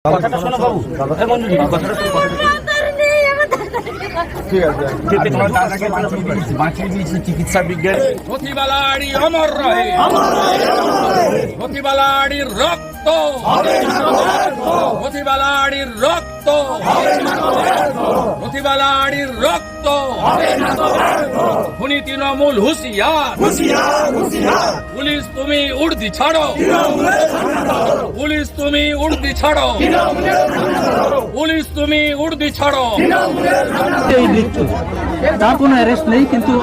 কথাটা শোনো বাবু, কথাটা শোনো। ঠিক আছে, তোমার দাদাকে বাঁচিয়ে দিয়েছি চিকিৎসা বিজ্ঞান। মতিবালাড়ি অমর রহে, মতিবালাড়ির রক্ত, মতিবালাড়ির রক্ত, মতিবালাড়ির রক্ত। খুনি তৃণমূল হুঁশিয়ার, পুলিশ তুমি উর্দি ছাড়ো, পুলিশ তুমি উর্দি ছাড়ো, পুলিশ তুমি উর্দি ছাড়ো। এই মৃত্যু তার কোনো অ্যারেস্ট নেই, কিন্তু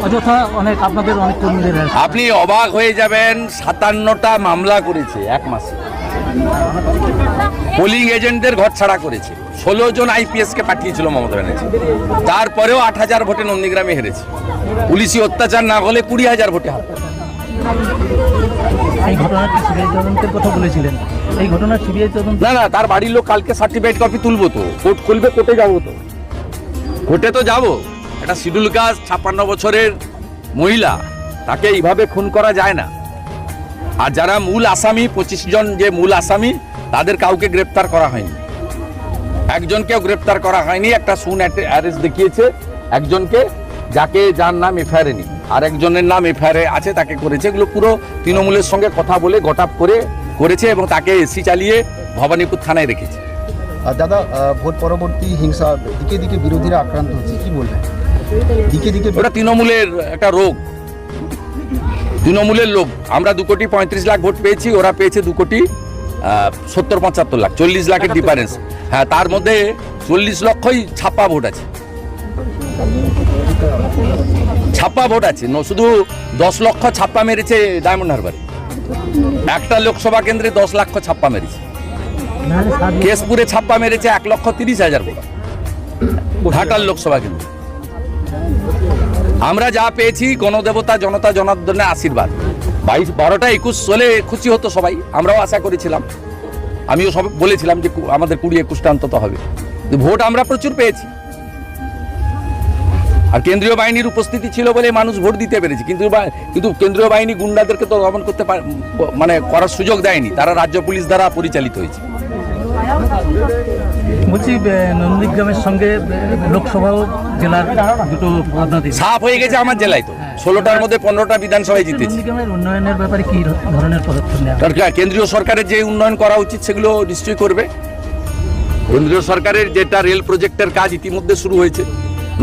অযথা অনেক আপনাদের অনেক কর্মীদের arrest। আপনি অবাক হয়ে যাবেন, 57টা মামলা করেছে এক মাসে। পোলিং এজেন্টদের ঘর ছাড়া করেছে। 16 জন আইপিএস কে পাঠিয়েছিল মমতা ব্যানার্জি। তারপরেও 8,000 ভোটে নন্দীগ্রামে হেরেছে। পুলিশি অত্যাচার না হলে 20,000 ভোটে হারত। এই ঘটনার সিবিআই তদন্তের কথা বলেছিলেন, এই ঘটনার সিবিআই তদন্ত না, তার বাড়ির লোক কালকে সার্টিফাইড কপি তুলবো তো, কোর্ট খুলবে, কোর্টে যাবো তো, কোর্টে তো যাবো। একটা শিডিউল কাস্ট 56 বছরের মহিলা, তাকে এইভাবে খুন করা যায় না। আর যারা মূল আসামি, 25 জন যে মূল আসামি, তাদের কাউকে গ্রেপ্তার করা হয়নি। একজনকেও গ্রেপ্তার করা হয়নি। একটা শুন অ্যারেস্ট দেখিয়েছে একজনকে, যার নাম এফআইআর নেই, আর একজনের নাম এফআইআর আছে, তাকে করেছে। এগুলো পুরো তৃণমূলের সঙ্গে কথা বলে গটাপ করে করেছে এবং তাকে এসি চালিয়ে ভবানীপুর থানায় রেখেছে। দাদা, ভোট পরবর্তী হিংসা, দিকে দিকে বিরোধীরা আক্রান্ত হচ্ছে, কি বলবেন? দিকে দিকে ওটা তৃণমূলের একটা রোগ, তৃণমূলের লোক। আমরা 2,35,00,000 ভোট পেয়েছি, ওরা পেয়েছে 2,70,75 লাখ, 40 লাখের ডিফারেন্স। হ্যাঁ, তার মধ্যে 40 লক্ষই ছাপ্পা ভোট আছে, ছাপ্পা ভোট আছে। শুধু 10 লক্ষ ছাপ্পা মেরেছে ডায়মন্ড হারবারে। একটা লোকসভা কেন্দ্রে 10 লাখ ছাপ্পা মেরেছে। কেশপুরে ছাপ্পা মেরেছে 1,30,000 ভোট, ঢাকার লোকসভা কেন্দ্রে। আমরা যা পেয়েছি গণদেবতা জনতা জনার্দনের আশীর্বাদ। 12টা 21 হলে খুশি হতো সবাই, আমরাও আশা করেছিলাম। আমিও সব বলেছিলাম যে আমাদের 20-21টা অন্তত হবে। ভোট আমরা প্রচুর পেয়েছি, আর কেন্দ্রীয় বাহিনীর উপস্থিতি ছিল বলে মানুষ ভোট দিতে পেরেছে। কিন্তু কেন্দ্রীয় বাহিনী গুন্ডাদেরকে তো দমন করতে করার সুযোগ দেয়নি, তারা রাজ্য পুলিশ দ্বারা পরিচালিত হয়েছে। বলছি, নন্দীগ্রামের সঙ্গে লোকসভা জেলার দুটো পদোন্নতি সাফ হয়ে গেছে আমার জেলায়। তো 16টার মধ্যে 15টা বিধানসভায় জিতেছি। নন্দীগ্রামের উন্নয়নের ব্যাপারে কি ধরনের পদক্ষেপ নেওয়া? কেন্দ্রীয় সরকারের যে উন্নয়ন করা উচিত সেগুলো নিশ্চয়ই করবে। কেন্দ্রীয় সরকারের যেটা রেল প্রজেক্টের কাজ ইতিমধ্যে শুরু হয়েছে,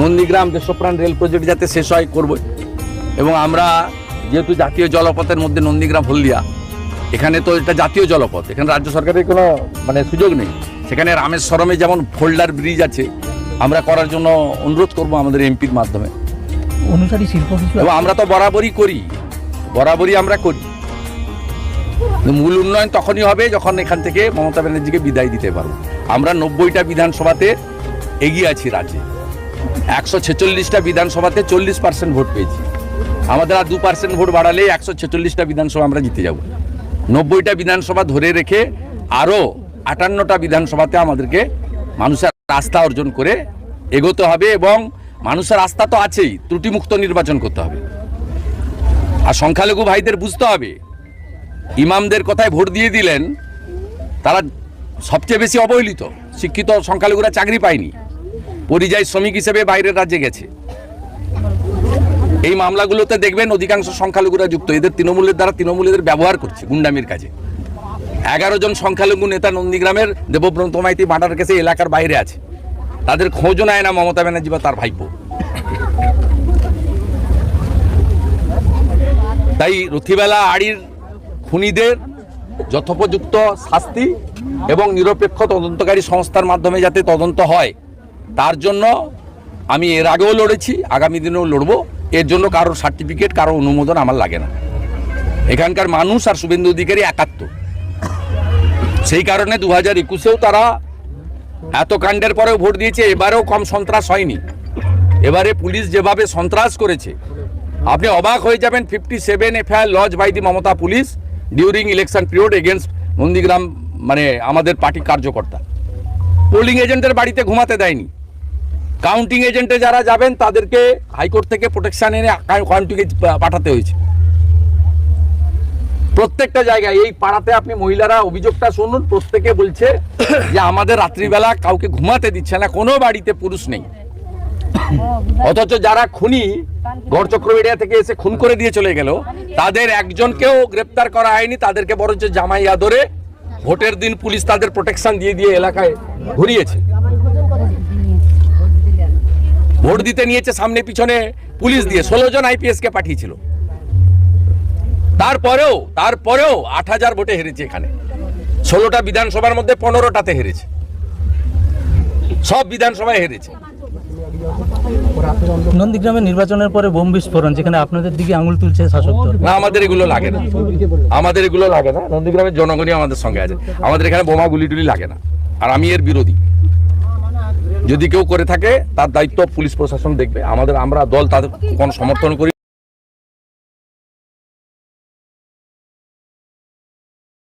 নন্দীগ্রাম দেশপ্রাণ রেল প্রজেক্ট যাতে শেষ হয় করব। এবং আমরা যেহেতু জাতীয় জলপথের মধ্যে নন্দীগ্রাম হলদিয়া, এখানে তো এটা জাতীয় জলপথ, এখানে রাজ্য সরকারের কোনো সুযোগ নেই। সেখানে রামেশ্বরমে যেমন ফোল্ডার ব্রিজ আছে, আমরা করার জন্য অনুরোধ করব আমাদের এমপির মাধ্যমে। অনুসারী শিল্প কিছু, এবং আমরা তো বরাবরই করি, আমরা করি। মূল উন্নয়ন তখনই হবে যখন এখান থেকে মমতা ব্যানার্জিকে বিদায় দিতে পারবো। আমরা 90টা বিধানসভাতে এগিয়ে আছি রাজ্যে। 146টা বিধানসভাতে 40% ভোট পেয়েছি। আমাদের আর 2% ভোট বাড়ালে 146টা বিধানসভা আমরা জিতে যাব। 90টা বিধানসভা ধরে রেখে আরও 58টা বিধানসভাতে আমাদেরকে মানুষের আস্থা অর্জন করে এগোতে হবে। এবং মানুষের আস্থা তো আছেই, ত্রুটিমুক্ত নির্বাচন করতে হবে। আর সংখ্যালঘু ভাইদের বুঝতে হবে, ইমামদের কথায় ভোট দিয়ে দিলেন, তারা সবচেয়ে বেশি অবহেলিত। শিক্ষিত সংখ্যালঘুরা চাকরি পায়নি, পরিযায়ী শ্রমিক হিসেবে বাইরের রাজ্যে গেছে। এই মামলাগুলোতে দেখবেন অধিকাংশ সংখ্যালঘুরা যুক্ত। এদের তৃণমূলের দ্বারা তৃণমূলের ব্যবহার করছে গুন্ডামির কাজে। 11 জন সংখ্যালঘু নেতা নন্দীগ্রামের দেবব্রত মাইতি মার্ডার কেসে এলাকার বাইরে আছে, তাদের খোঁজও নেয় না মমতা ব্যানার্জি বা তার ভাইপো। তাই রথীবেলা আড়ির খুনিদের যথোপযুক্ত শাস্তি এবং নিরপেক্ষ তদন্তকারী সংস্থার মাধ্যমে যাতে তদন্ত হয়, তার জন্য আমি এর আগেও লড়েছি, আগামী দিনেও লড়বো। এর জন্য কারোর সার্টিফিকেট, কারো অনুমোদন আমার লাগে না। এখানকার মানুষ আর শুভেন্দু অধিকারী একাত্ম। সেই কারণে 2021-এও তারা এত কাণ্ডের পরেও ভোট দিয়েছে। এবারেও কম সন্ত্রাস হয়নি। এবারে পুলিশ যেভাবে সন্ত্রাস করেছে, আপনি অবাক হয়ে যাবেন। 57 FIR lodge by the Mamata police during election period against Nandigram, আমাদের পার্টি কার্যকর্তা। পোলিং এজেন্টের বাড়িতে ঘুমাতে দেয়নি। কাউন্টিং এজেন্টে যারা যাবেন তাদেরকে হাইকোর্ট থেকে প্রোটেকশন এনে কাউন্টিংয়ে পাঠাতে হয়েছে। প্রত্যেকটা জায়গায় এই পাড়াতে আপনি মহিলারা অভিযোগটা শুনুন, প্রত্যেকে বলছে যে আমাদের রাত্রিবেলা কাউকে ঘুমাতে দিচ্ছে না, কোনো বাড়িতে পুরুষ নেই। অথচ যারা খুনি গড়চক্র এরিয়া থেকে এসে খুন করে দিয়ে চলে গেল, তাদের একজনকেও গ্রেপ্তার করা হয়নি, তাদেরকে বরঞ্চ জামাইয়া ধরে ভোটের দিন পুলিশ তাদের প্রোটেকশন দিয়ে দিয়ে এলাকায় ঘুরিয়েছে। ভোট দিতে নিয়েছে সামনে পিছনে পুলিশ দিয়ে, 16 জন আইপিএস কে পাঠিয়েছিল। তারপরেও 8,000 ভোটে হেরেছে। এখানে 16টা বিধানসভার মধ্যে 15টাতে হেরেছে, সব বিধানসভায় হেরেছে। নন্দীগ্রামে নির্বাচনের পরে বোম বিস্ফোরণ, যেখানে আপনাদের দিকে আঙুল তুলছে শাসক দল। না, আমাদের এগুলো লাগে না, নন্দীগ্রামের জনগণই আমাদের সঙ্গে আছে। আমাদের এখানে বোমা গুলি টুলি লাগে না, আর আমি এর বিরোধী। যদি কেউ করে থাকে তার দায়িত্ব পুলিশ প্রশাসন দেখবে। আমরা দল তাদের কোনো সমর্থন করি।